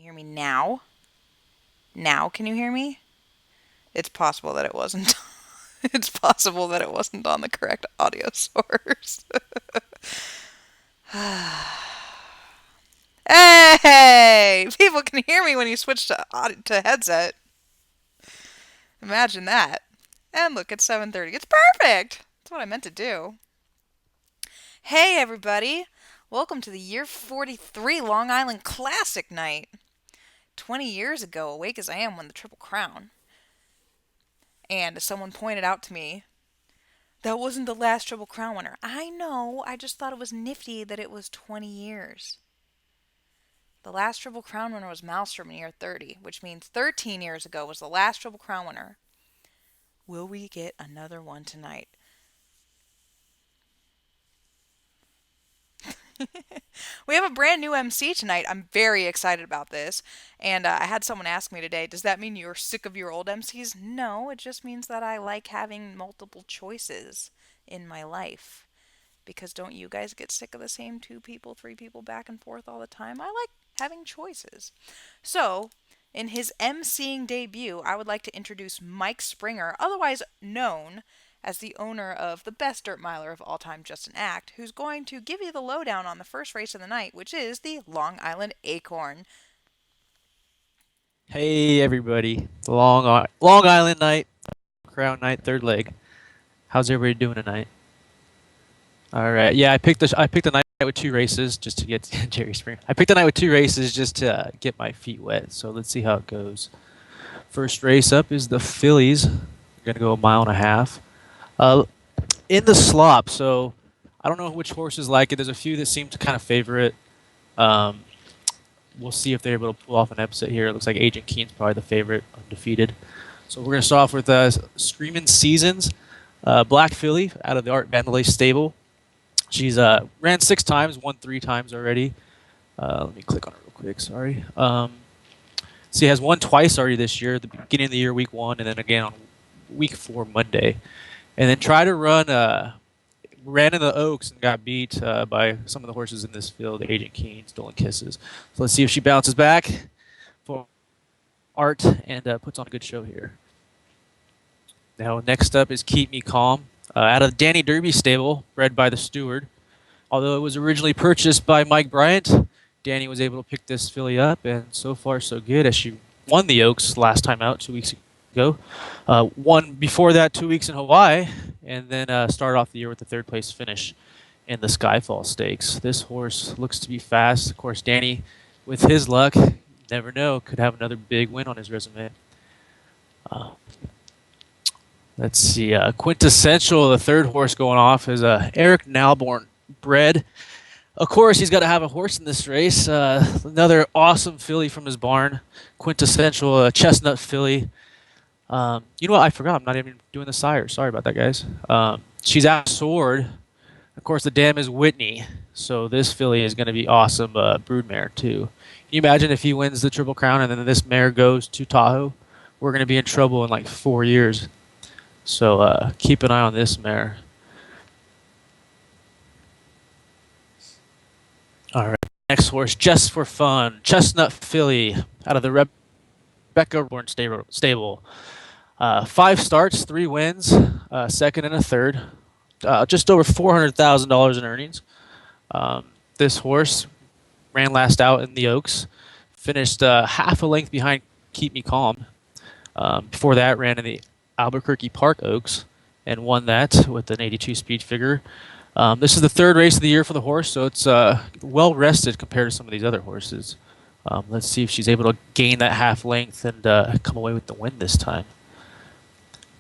hear me now? Now can you hear me? It's possible that it wasn't. It's possible that it wasn't on the correct audio source. Hey! People can hear me when you switch to headset. Imagine that. And look, it's 7:30. It's perfect. That's what I meant to do. Hey everybody. Welcome to the year 43 Long Island Classic Night. 20 years ago, awake as I am, won the Triple Crown. And as someone pointed out to me, that wasn't the last Triple Crown winner. I know, I just thought it was nifty that it was 20 years. The last Triple Crown winner was Maelstrom in year 30, which means 13 years ago was the last Triple Crown winner. Will we get another one tonight? We have a brand new MC tonight. I'm very excited about this. And I had someone ask me today, does that mean you're sick of your old MCs? No, it just means that I like having multiple choices in my life. Because don't you guys get sick of the same two people, three people back and forth all the time? I like having choices. So, in his MCing debut, I would like to introduce Mike Springer, otherwise known as the owner of the best dirt miler of all time, Just an Act, who's going to give you the lowdown on the first race of the night, which is the Long Island Acorn. Hey everybody, Long Island night, Crown night, third leg. How's everybody doing tonight? All right, yeah, I picked a night with two races just to get Jerry Springer. I picked a night with two races just to get my feet wet. So let's see how it goes. First race up is the Phillies. We're gonna go a mile and a half. Uh, in the slop. So I don't know which horses like it. There's a few that seem to kind of favor it. Um, we'll see if they're able to pull off an upset here. It looks like Agent Keen's probably the favorite, undefeated. So we're going to start off with Screamin' Seasons, Black Filly out of the Art Vandalay stable. She's ran 6 times, won 3 times already. Let me click on it real quick. Sorry. She has won twice already this year. At the beginning of the year, week 1, and then again on week 4, Monday. And then try to ran in the Oaks and got beat by some of the horses in this field, Agent Keen, Stolen Kisses. So let's see if she bounces back for Art and puts on a good show here. Now, next up is Keep Me Calm, out of the Danny Derby stable, bred by the Steward. Although it was originally purchased by Mike Bryant, Danny was able to pick this filly up, and so far so good as she won the Oaks last time out 2 weeks ago. Won before that 2 weeks in Hawaii, and then started off the year with the third place finish in the Skyfall Stakes. This horse looks to be fast. Of course, Danny, with his luck, never know, could have another big win on his resume. Uh, let's see. Quintessential, the third horse going off, is Eric Nalborn, bred. Of course, he's got to have a horse in this race. Another awesome filly from his barn. Quintessential chestnut filly. You know what? I forgot. I'm not even doing the sire. Sorry about that, guys. She's out sword. Of course, the dam is Whitney. So this filly is going to be awesome broodmare, too. Can you imagine if he wins the Triple Crown and then this mare goes to Tahoe? We're going to be in trouble in like 4 years. So keep an eye on this mare. All right. Next horse, just for fun. Chestnut filly out of the Rebecca Born stable. 5 starts, 3 wins, second and a third. Just over $400,000 in earnings. This horse ran last out in the Oaks. Finished half a length behind Keep Me Calm. Before that, ran in the Albuquerque Park Oaks and won that with an 82 speed figure. This is the third race of the year for the horse, so it's well rested compared to some of these other horses. Let's see if she's able to gain that half length and come away with the win this time.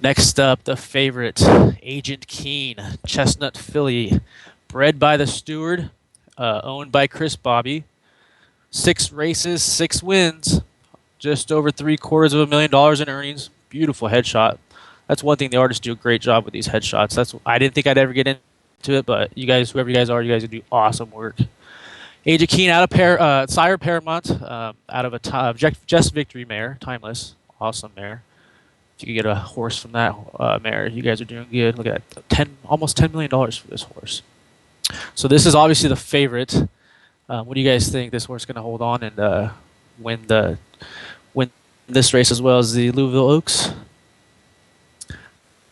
Next up, the favorite, Agent Keen, Chestnut filly, bred by the Steward, owned by Chris Bobby. 6 races, 6 wins, just over $750,000 in earnings. Beautiful headshot. That's one thing the artists do a great job with these headshots. I didn't think I'd ever get into it, but you guys, whoever you guys are, you guys do awesome work. Agent Keen out of Sire Paramount, out of a Just Victory mare, Timeless, awesome mare. If you could get a horse from that mare, you guys are doing good. Look at that, almost $10 million for this horse. So this is obviously the favorite. What do you guys think? This horse going to hold on and win this race as well as the Louisville Oaks.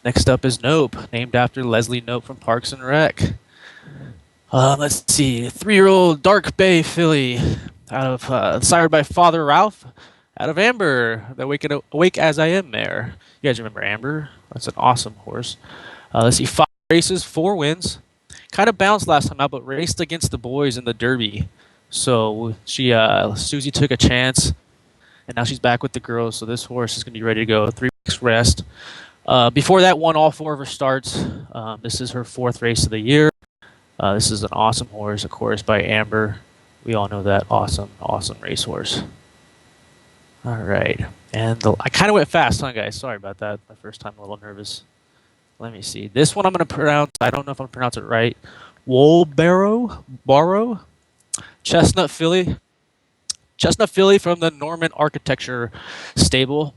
Next up is Nope, named after Leslie Nope from Parks and Rec. Let's see, 3-year-old Dark Bay filly out of sired by Father Ralph out of Amber, the Awake as I Am mare. You guys remember Amber? That's an awesome horse. Let's see, 5 races, 4 wins. Kind of bounced last time out, but raced against the boys in the Derby. So Susie took a chance, and now she's back with the girls. So this horse is going to be ready to go. 3 weeks rest. Before that, won all 4 of her starts. This is her 4th race of the year. This is an awesome horse, of course, by Amber. We all know that awesome, awesome racehorse. All right, and I kind of went fast, huh, guys? Sorry about that. My first time, a little nervous. Let me see. This one I'm going to pronounce. I don't know if I'm pronounce it right. Barrow, Chestnut filly. Chestnut filly from the Norman Architecture stable.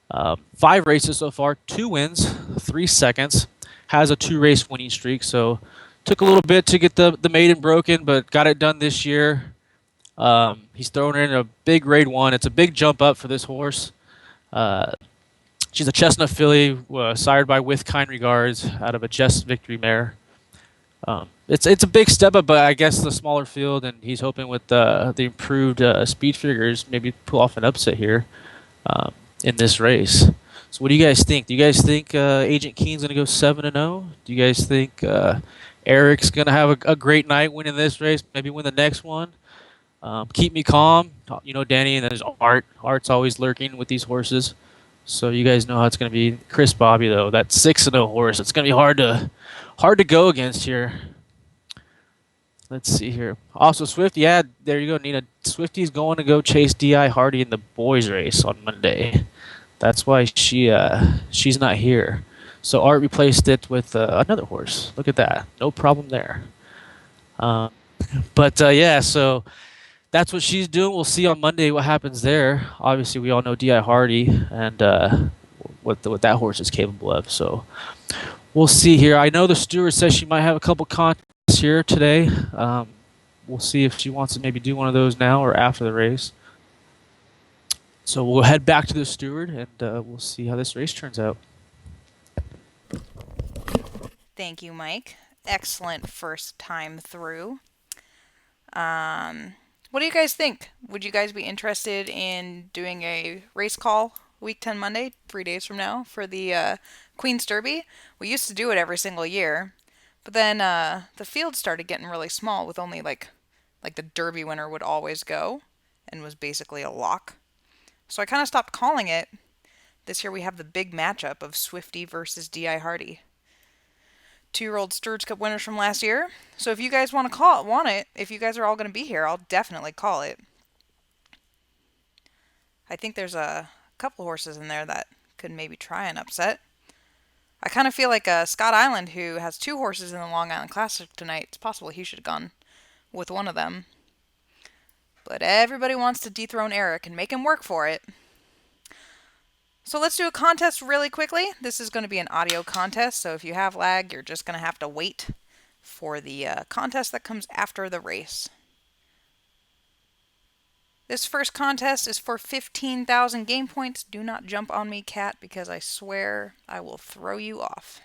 5 races so far, 2 wins, 3 seconds. Has a 2-race winning streak, so took a little bit to get the maiden broken, but got it done this year. He's thrown her in a big grade 1. It's a big jump up for this horse. Uh, she's a chestnut filly, sired by With Kind Regards out of a Just Victory mare. It's a big step up, but I guess the smaller field, and he's hoping with the improved speed figures, maybe pull off an upset here um, in this race. So, what do you guys think? Do you guys think Agent Keen's going to go 7-0? Do you guys think Eric's going to have a great night winning this race? Maybe win the next one? Keep me calm. You know, Danny, and then there's Art. Art's always lurking with these horses. So you guys know how it's going to be. Chris Bobby, though, that 6-0 horse. It's going to be hard to go against here. Let's see here. Also, Swift, yeah, there you go, Nina. Swifty's going to go chase D.I. Hardy in the boys' race on Monday. That's why she's not here. So Art replaced it with another horse. Look at that. No problem there. Um, but yeah, so that's what she's doing. We'll see on Monday what happens there. Obviously, we all know D.I. Hardy and what that horse is capable of. So we'll see here. I know the steward says she might have a couple contests here today. We'll see if she wants to maybe do one of those now or after the race. So we'll head back to the steward and we'll see how this race turns out. Thank you, Mike. Excellent first time through. Um, what do you guys think? Would you guys be interested in doing a race call week 10 Monday, 3 days from now, for the Queen's Derby? We used to do it every single year, but then the field started getting really small with only like the Derby winner would always go and was basically a lock. So I kind of stopped calling it. This year we have the big matchup of Swifty versus D.I. Hardy. 2-year-old Stewards Cup winners from last year. So if you guys want it, if you guys are all going to be here, I'll definitely call it. I think there's a couple horses in there that could maybe try an upset. I kind of feel like Scott Island, who has 2 horses in the Long Island Classic tonight, it's possible he should have gone with one of them. But everybody wants to dethrone Eric and make him work for it. So let's do a contest really quickly. This is going to be an audio contest, so if you have lag, you're just going to have to wait for the contest that comes after the race. This first contest is for 15,000 game points. Do not jump on me, cat, because I swear I will throw you off.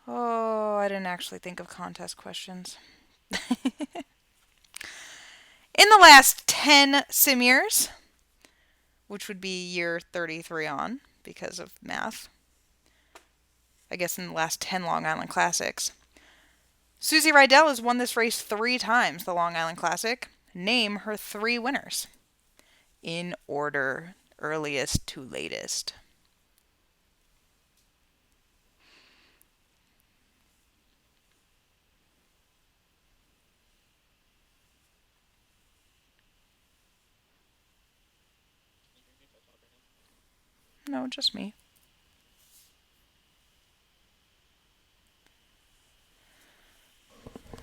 Oh, I didn't actually think of contest questions. In the last 10 sim years, which would be year 33 on because of math, I guess in the last 10 Long Island Classics, Susie Rydell has won this race 3 times, the Long Island Classic. Name her 3 winners. In order, earliest to latest. No, just me.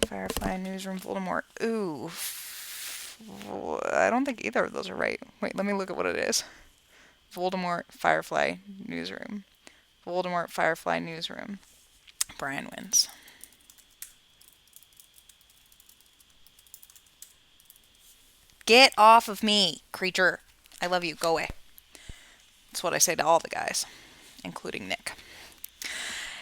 Firefly, Newsroom, Voldemort. Ooh. I don't think either of those are right. Wait, let me look at what it is. Voldemort, Firefly, Newsroom. Voldemort, Firefly, Newsroom. Brian wins. Get off of me, creature. I love you. Go away. That's what I say to all the guys, including Nick.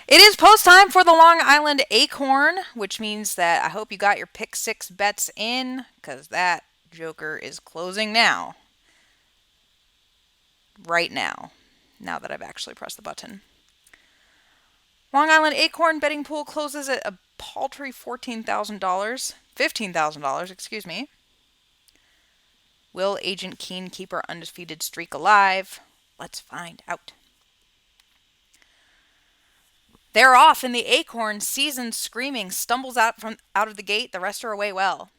It is post time for the Long Island Acorn, which means that I hope you got your pick six bets in, because that joker is closing now. Right now. Now that I've actually pressed the button. Long Island Acorn betting pool closes at a paltry $14,000. $15,000, excuse me. Will Agent Keen keep her undefeated streak alive? Let's find out. They're off, and the Acorn, seasoned screaming, stumbles out of the gate. The rest are away well.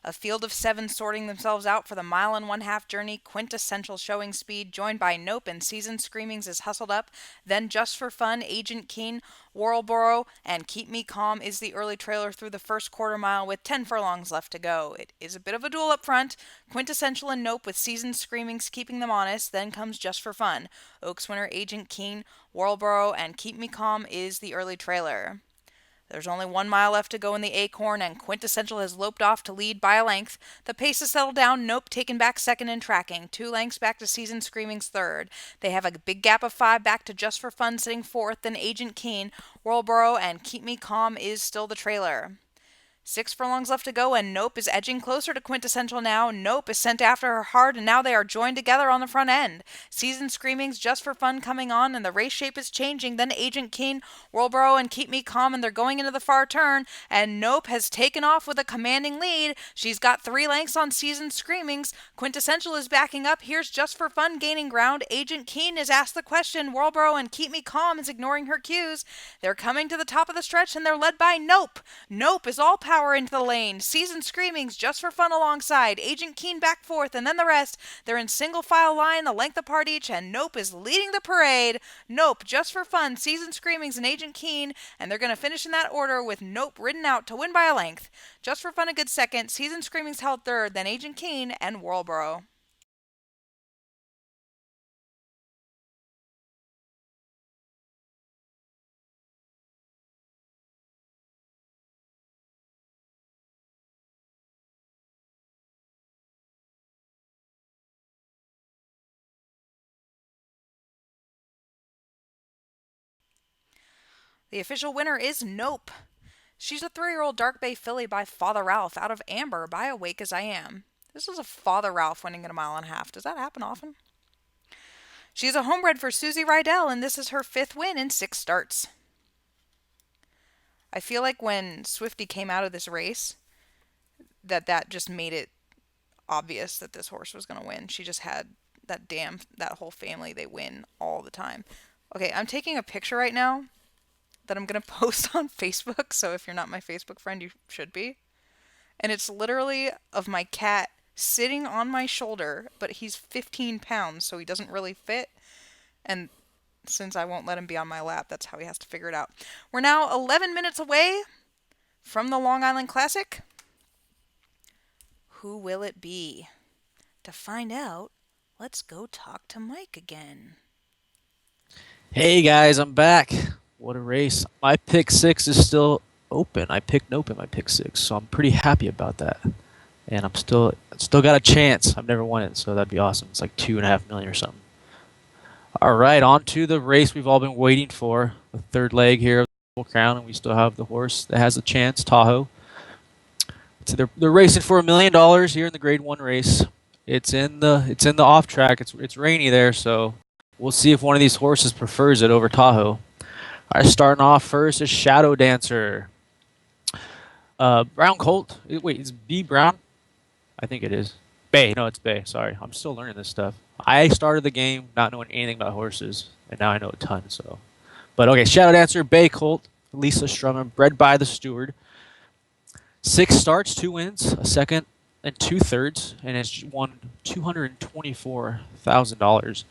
A field of seven sorting themselves out for the mile-and-one-half journey, quintessential showing speed, joined by Nope and Seasoned Screamings is hustled up. Then Just for Fun, Agent Keen, Warlboro, and Keep Me Calm is the early trailer through the first quarter mile with 10 furlongs left to go. It is a bit of a duel up front. Quintessential and Nope with Seasoned Screamings keeping them honest. Then comes Just for Fun. Oaks winner Agent Keen, Warlboro, and Keep Me Calm is the early trailer. There's only 1 mile left to go in the Acorn, and Quintessential has loped off to lead by a length. The pace has settled down. Nope taken back second and tracking. 2 lengths back to Seasoned Screaming's third. They have a big gap of 5 back to Just for Fun sitting fourth. Then Agent Keen, Worldboro, and Keep Me Calm is still the trailer. 6 furlongs left to go, and Nope is edging closer to Quintessential now. Nope is sent after her hard, and now they are joined together on the front end. Seasoned Screamings, Just for Fun coming on, and the race shape is changing. Then Agent Keen, Worldboro, and Keep Me Calm, and they're going into the far turn, and Nope has taken off with a commanding lead. She's got 3 lengths on Seasoned Screamings. Quintessential is backing up. Here's Just for Fun gaining ground. Agent Keen is asked the question. Worldboro and Keep Me Calm is ignoring her cues. They're coming to the top of the stretch, and they're led by Nope. Nope is all power into the lane. Seasoned Screamings, Just for Fun alongside. Agent Keen back fourth, and then the rest. They're in single file line, a length apart each, and Nope is leading the parade. Nope, Just for Fun, Seasoned Screamings, and Agent Keen, and they're going to finish in that order with Nope ridden out to win by a length. Just for Fun a good second, Seasoned Screamings held third, then Agent Keen and Worldboro. The official winner is Nope. She's a 3-year-old Dark Bay filly by Father Ralph out of Amber by Awake as I Am. This is a Father Ralph winning at a mile and a half. Does that happen often? She's a homebred for Susie Rydell, and this is her 5th win in 6 starts. I feel like when Swifty came out of this race, that just made it obvious that this horse was going to win. She just had that whole family, they win all the time. Okay, I'm taking a picture right now that I'm going to post on Facebook, so if you're not my Facebook friend, you should be. And it's literally of my cat sitting on my shoulder, but he's 15 pounds, so he doesn't really fit. And since I won't let him be on my lap, that's how he has to figure it out. We're now 11 minutes away from the Long Island Classic. Who will it be? To find out, let's go talk to Mike again. Hey guys, I'm back. What a race. My pick six is still open. I picked Nope in my pick six, so I'm pretty happy about that. And I'm still got a chance. I've never won it, so that'd be awesome. It's like 2.5 million or something. All right, on to the race we've all been waiting for. The third leg here of the Triple Crown, and we still have the horse that has a chance, Tahoe. So they're racing for $1 million here in the Grade 1 race. It's in the off track. It's rainy there, so we'll see if one of these horses prefers it over Tahoe. All right, starting off first is Shadow Dancer. Brown Colt. Wait, is B Brown? I think it is. Bay. No, it's Bay. Sorry. I'm still learning this stuff. I started the game not knowing anything about horses, and now I know a ton. But okay, Shadow Dancer, Bay Colt, Lisa Strummer, bred by the steward. 6 starts, 2 wins, a second, and 2 thirds, and it's won $224,000.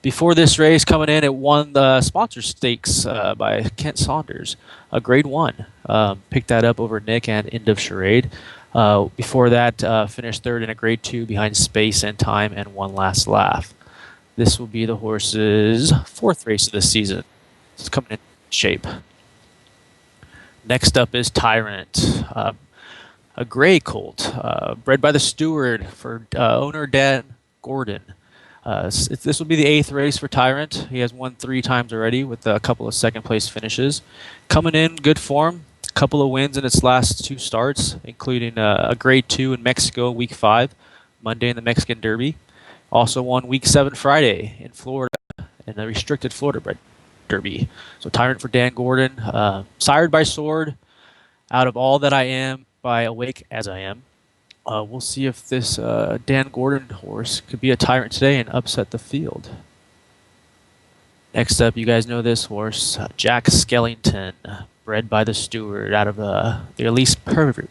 Before this race, coming in, it won the sponsor stakes by Kent Saunders, a Grade 1. Picked that up over Nick and End of Charade. Before that, finished third in a Grade 2 behind Space and Time and One Last Laugh. This will be the horse's 4th race of the season. It's coming in shape. Next up is Tyrant, a gray colt, bred by the steward for owner Dan Gordon. This will be the eighth race for Tyrant. He has won 3 times already with a couple of second place finishes. Coming in good form, a couple of wins in its last 2 starts, including a grade 2 in Mexico week 5, Monday in the Mexican Derby. Also won week 7 Friday in Florida in the restricted Florida bred Derby. So Tyrant for Dan Gordon, sired by Sword, out of All That I Am by Awake As I Am. We'll see if this Dan Gordon horse could be a Tyrant today and upset the field. Next up, you guys know this horse, Jack Skellington, bred by the steward out of the Elise Pervier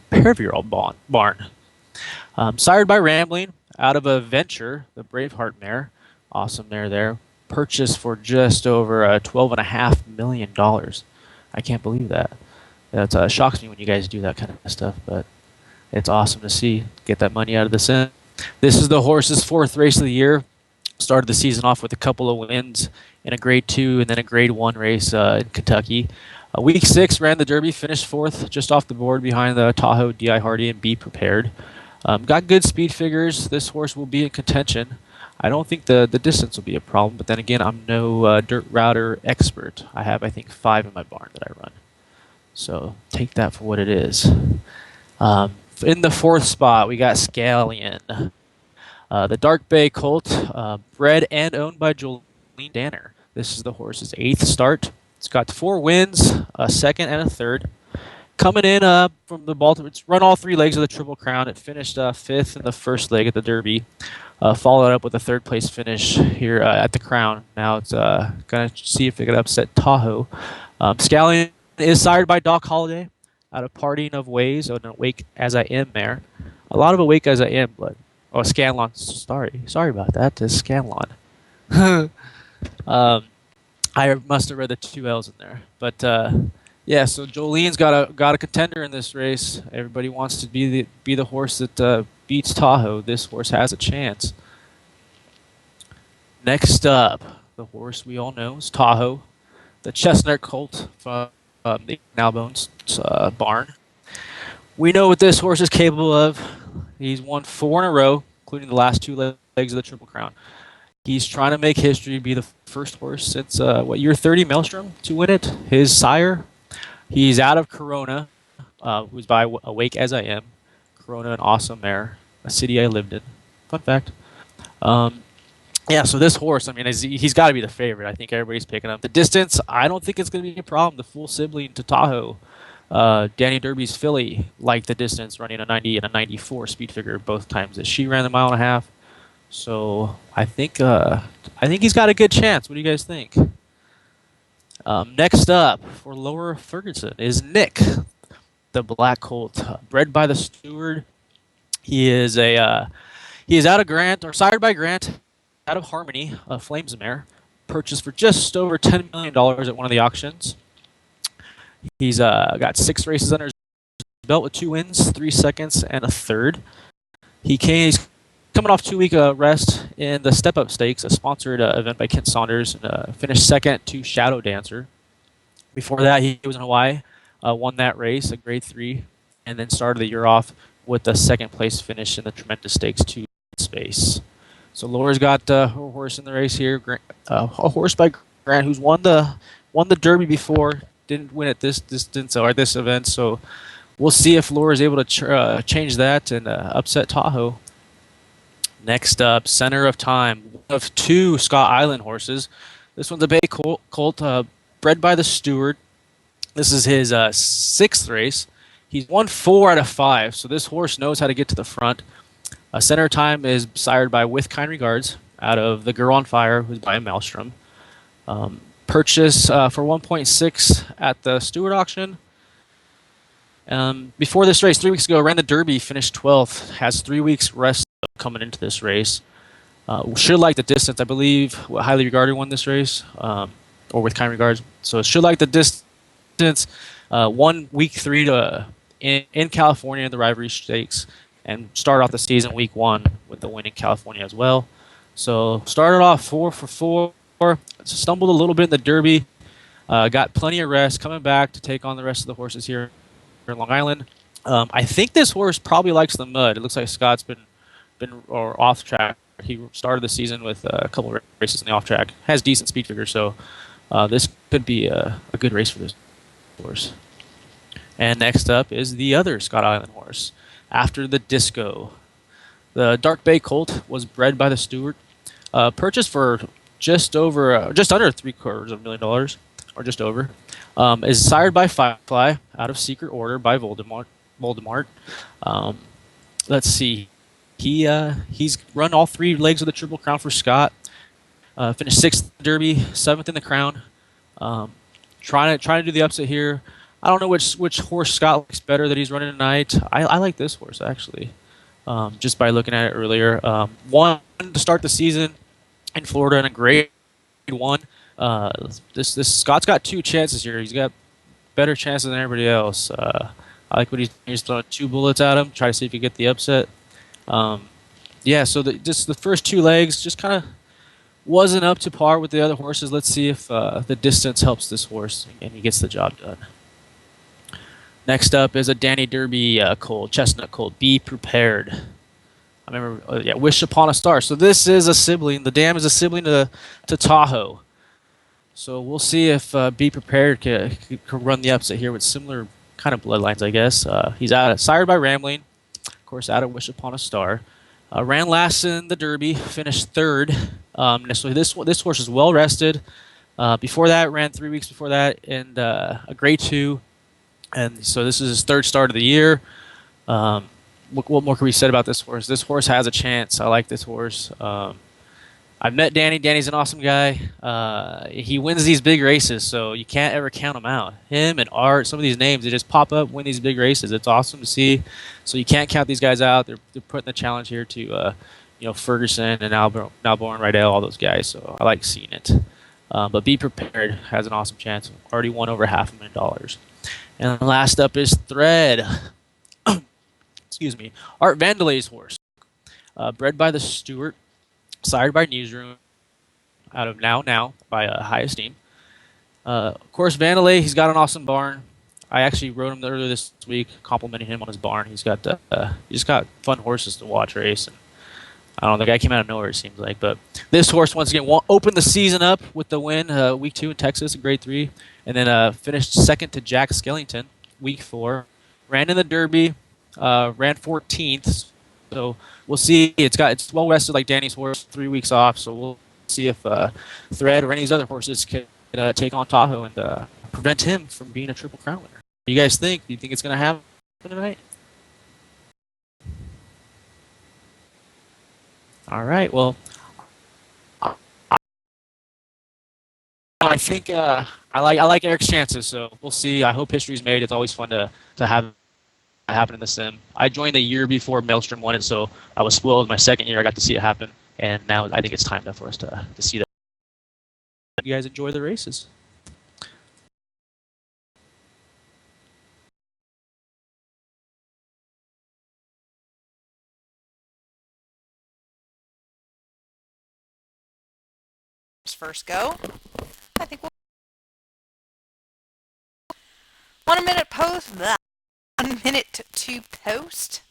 barn. Sired by Rambling, out of a Venture, the Braveheart mare. Awesome mare there. Purchased for just over $12.5 million. I can't believe that. That shocks me when you guys do that kind of stuff, but it's awesome to see. Get that money out of the sim. This is the horse's 4th race of the year. Started the season off with a couple of wins in a grade 2 and then a grade 1 race in Kentucky. Week 6 ran the Derby, finished 4th, just off the board behind the Tahoe, D.I. Hardy, and Be Prepared. Got good speed figures. This horse will be in contention. I don't think the distance will be a problem, but then again, I'm no dirt router expert. I have, I think, 5 in my barn that I run. So take that for what it is. In the 4th spot, we got Scallion, the Dark Bay colt, bred and owned by Jolene Danner. This is the horse's 8th start. It's got 4 wins, a second and a third. Coming in from the Baltimore, it's run all 3 legs of the Triple Crown. It finished 5th in the first leg at the Derby, followed up with a 3rd place finish here at the Crown. Now it's going to see if it can upset Tahoe. Scallion is sired by Doc Holliday out of Parting of Ways, an Awake As I Am mare. A lot of Awake As I Am, but Scanlon. Sorry about that. It's Scanlon. I must have read the 2 L's in there, but yeah. So Jolene's got a contender in this race. Everybody wants to be the horse that beats Tahoe. This horse has a chance. Next up, the horse we all know is Tahoe, the chestnut colt from the Nowbones barn. We know what this horse is capable of. He's won 4 in a row, including the last 2 legs of the Triple Crown. He's trying to make history, be the first horse since year 30 Maelstrom to win it. His sire, he's out of Corona, who's by Awake As I Am. Corona, an awesome mare, a city I lived in. Fun fact. Yeah, so this horse, I mean, he's got to be the favorite. I think everybody's picking him. The distance, I don't think it's going to be a problem. The full sibling to Tahoe, Danny Derby's filly, liked the distance, running a 90 and a 94 speed figure both times that she ran the 1.5 miles. So I think he's got a good chance. What do you guys think? Next up for Lower Ferguson is Nick, the black colt, bred by the steward. He is out of Grant, or sired by Grant, out of Harmony, Flames mare, purchased for just over $10 million at one of the auctions. He's got 6 races under his belt with 2 wins, 3 seconds, and a third. He's coming off 2-week rest in the Step Up Stakes, a sponsored event by Kent Saunders, and finished second to Shadow Dancer. Before that, he was in Hawaii, won that race, a grade 3, and then started the year off with a 2nd place finish in the Tremendous Stakes 2 space. So Laura's got her horse in the race here, a horse by Grant, who's won the Derby before, didn't win at this distance or this event. So we'll see if Laura's able to change that and upset Tahoe. Next up, Center of Time, one of 2 Scott Island horses. This one's a bay colt, bred by the steward. This is his 6th race. He's won 4 out of 5, so this horse knows how to get to the front. Center of Time is sired by With Kind Regards, out of The Girl on Fire, who's by Maelstrom. Purchase for 1.6 at the Stewart auction. Before this race, 3 weeks ago, ran the Derby, finished 12th. Has 3 weeks rest coming into this race. Should like the distance. I believe Highly Regarded won this race, or With Kind Regards. So it should like the distance. Won week 3 in California in the Rivalry Stakes, and started off the season week 1 with the win in California as well. So started off 4 for 4. Stumbled a little bit in the Derby. Got plenty of rest, coming back to take on the rest of the horses here in Long Island. I think this horse probably likes the mud. It looks like Scott's been or off track. He started the season with a couple of races in the off track. Has decent speed figure, so this could be a good race for this horse. And next up is the other Scott Island horse. After the Disco, the Dark Bay Colt was bred by the Stewart, purchased for just under $750,000, or just over. Is sired by Firefly out of Secret Order by Voldemort. Voldemort. Um, let's see. He's run all three legs of the Triple Crown for Scott. Finished sixth in the Derby, seventh in the Crown. Um, trying to do the upset here. I don't know which horse Scott likes better that he's running tonight. I like this horse actually, just by looking at it earlier. One to start the season in Florida in a grade one. Uh, this Scott's got two chances here. He's got better chances than everybody else. I like what he's throwing two bullets at him. Try to see if he get the upset. Um, yeah, so just the first two legs just kind of wasn't up to par with the other horses. Let's see if the distance helps this horse and he gets the job done. Next up is a Danny Derby colt, chestnut colt. Be prepared. I remember, yeah, Wish Upon a Star. So this is a sibling. The dam is a sibling to Tahoe. So we'll see if Be Prepared can run the upset here with similar kind of bloodlines, I guess. He's sired by Rambling, of course, out of Wish Upon a Star. Ran last in the Derby, finished third. So this horse is well rested. Before that, ran 3 weeks before that in a Grade 2. And so this is his third start of the year. Um, what more can we say about this horse? This horse has a chance. I like this horse. I've met Danny. Danny's an awesome guy. He wins these big races, so you can't ever count him out. Him and Art, some of these names, they just pop up, win these big races. It's awesome to see. So you can't count these guys out. They're putting the challenge here to, Ferguson and Alborn Rydell, all those guys. So I like seeing it. But Be Prepared has an awesome chance. Already won over $500,000. And last up is Thread. Excuse me. Art Vandelay's horse, bred by the Stewart, sired by Newsroom, out of Now by High Esteem. Of course, Vandelay, he's got an awesome barn. I actually rode him earlier this week, complimenting him on his barn. He's just got fun horses to watch race. And I don't know, the guy came out of nowhere, it seems like. But this horse, once again, opened the season up with the win week 2 in Texas in Grade 3, and then finished second to Jack Skellington week 4. Ran in the Derby, ran 14th. So we'll see. It's well rested like Danny's horse, 3 weeks off. So we'll see if Thread or any of these other horses can take on Tahoe and prevent him from being a Triple Crown winner. What do you guys think? Do you think it's going to happen tonight? All right. Well, I think I like Eric's chances. So we'll see. I hope history's made. It's always fun to have it happen in the sim. I joined the year before Maelstrom won it, so I was spoiled. My second year, I got to see it happen, and now I think it's time for us to see that. You guys enjoy the races. First go. I think we'll 1 minute post. Blah. 1 minute to post.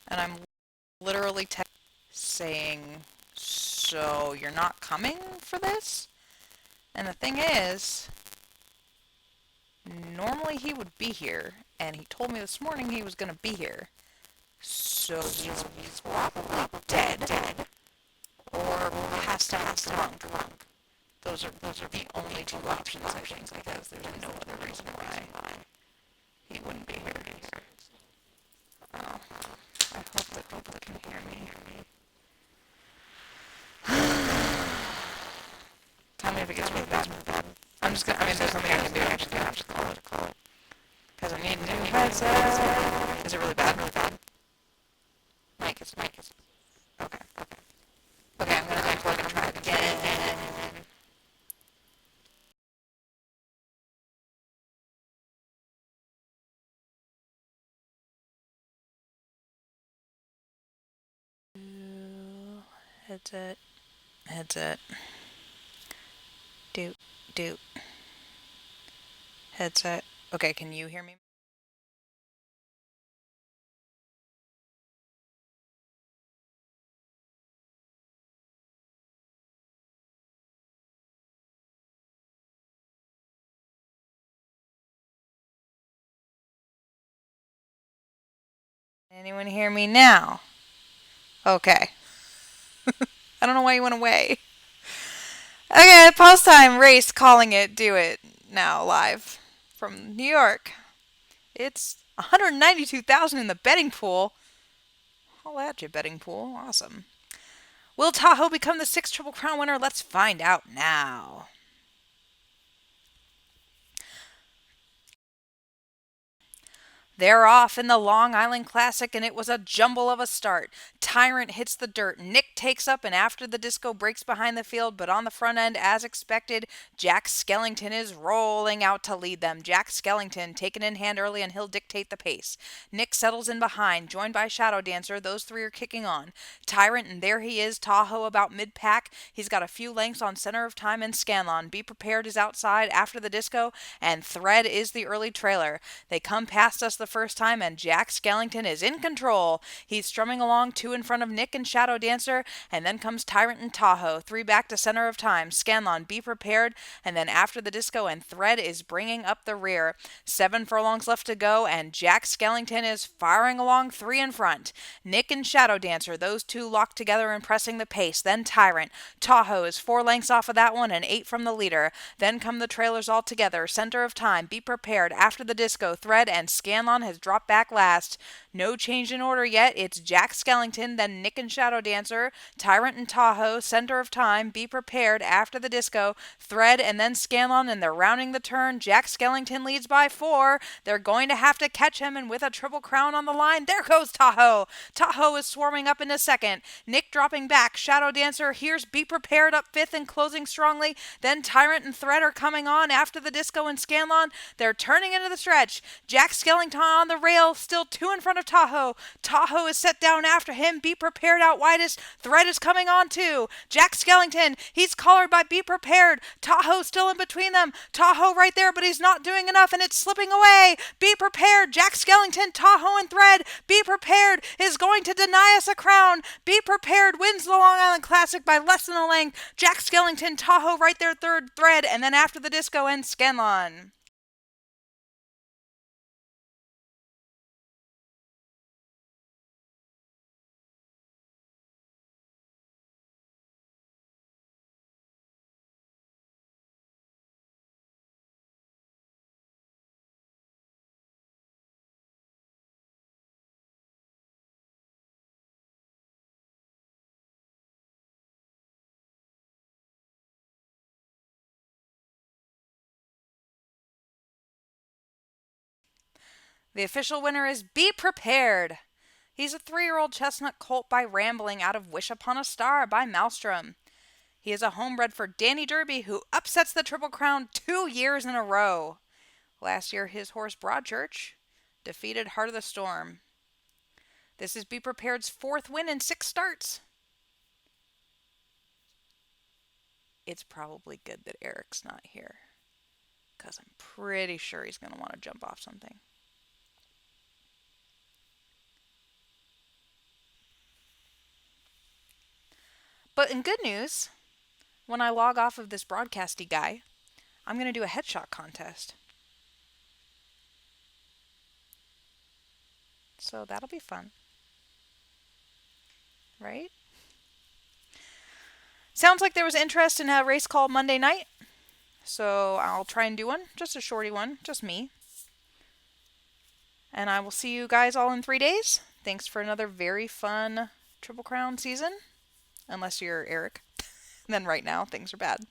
And I'm literally saying, so you're not coming for this? And the thing is, normally he would be here, and he told me this morning he was going to be here. So he's probably dead, or passed out drunk. Those are the only two options, I think, because there's no other reason why he wouldn't be here. Oh, I hope that people can hear me. Tell me if it gets really bad. There's nothing I can do. I'm just gonna have to call it. Because I need a new headset. Is it really bad? Really bad? Mike is. Okay. Okay, I'm gonna unplug and try it again. Headset. Do, do. Headset. Okay, can you hear me? Anyone hear me now? Okay. I don't know why you went away. Okay, pause time. Race calling it. Do it now live from New York. It's 192,000 in the betting pool. I'll at you, betting pool. Awesome. Will Tahoe become the sixth Triple Crown winner? Let's find out now. They're off in the Long Island Classic, and it was a jumble of a start. Tyrant hits the dirt. Nick takes up, and after the disco breaks behind the field, but on the front end, as expected, Jack Skellington is rolling out to lead them. Jack Skellington taken in hand early, and he'll dictate the pace. Nick settles in behind, joined by Shadow Dancer. Those three are kicking on. Tyrant, and there he is, Tahoe about mid-pack. He's got a few lengths on Center of Time and Scanlon. Be Prepared is outside after the disco, and Thread is the early trailer. They come past us the first time, and Jack Skellington is in control. He's strumming along two in front of Nick and Shadow Dancer, and then comes Tyrant and Tahoe. Three back to Center of Time. Scanlon, Be Prepared, and then after the disco, and Thread is bringing up the rear. 7 furlongs left to go, and Jack Skellington is firing along three in front. Nick and Shadow Dancer, those two locked together and pressing the pace. Then Tyrant. Tahoe is 4 lengths off of that one and 8 from the leader. Then come the trailers all together. Center of Time, Be Prepared. After the disco, Thread and Scanlon has dropped back last. No change in order yet. It's Jack Skellington, then Nick and Shadow Dancer, Tyrant and Tahoe, Center of Time, Be Prepared. After the disco, Thread and then Scanlon, and they're rounding the turn. Jack Skellington leads by 4. They're going to have to catch him, and with a Triple Crown on the line, there goes Tahoe. Tahoe is swarming up into second. Nick dropping back. Shadow Dancer, here's Be Prepared up fifth and closing strongly. Then Tyrant and Thread are coming on after the disco and Scanlon. They're turning into the stretch. Jack Skellington on the rail, still 2 in front of Tahoe. Tahoe is set down after him. Be Prepared out widest. Thread is coming on too. Jack Skellington, he's collared by Be Prepared. Tahoe still in between them. Tahoe right there, but he's not doing enough, and it's slipping away. Be Prepared. Jack Skellington, Tahoe, and Thread. Be Prepared is going to deny us a crown. Be Prepared wins the Long Island Classic by less than a length. Jack Skellington, Tahoe right there, third. Thread, and then after the disco and Scanlon. The official winner is Be Prepared. He's a 3-year-old chestnut colt by Rambling out of Wish Upon a Star by Maelstrom. He is a homebred for Danny Derby, who upsets the Triple Crown 2 years in a row. Last year, his horse Broadchurch defeated Heart of the Storm. This is Be Prepared's 4th win in 6 starts. It's probably good that Eric's not here, because I'm pretty sure he's going to want to jump off something. But in good news, when I log off of this broadcasty guy, I'm going to do a headshot contest. So that'll be fun. Right? Sounds like there was interest in a race called Monday night. So I'll try and do one. Just a shorty one. Just me. And I will see you guys all in 3 days. Thanks for another very fun Triple Crown season. Unless you're Eric. Then right now, things are bad.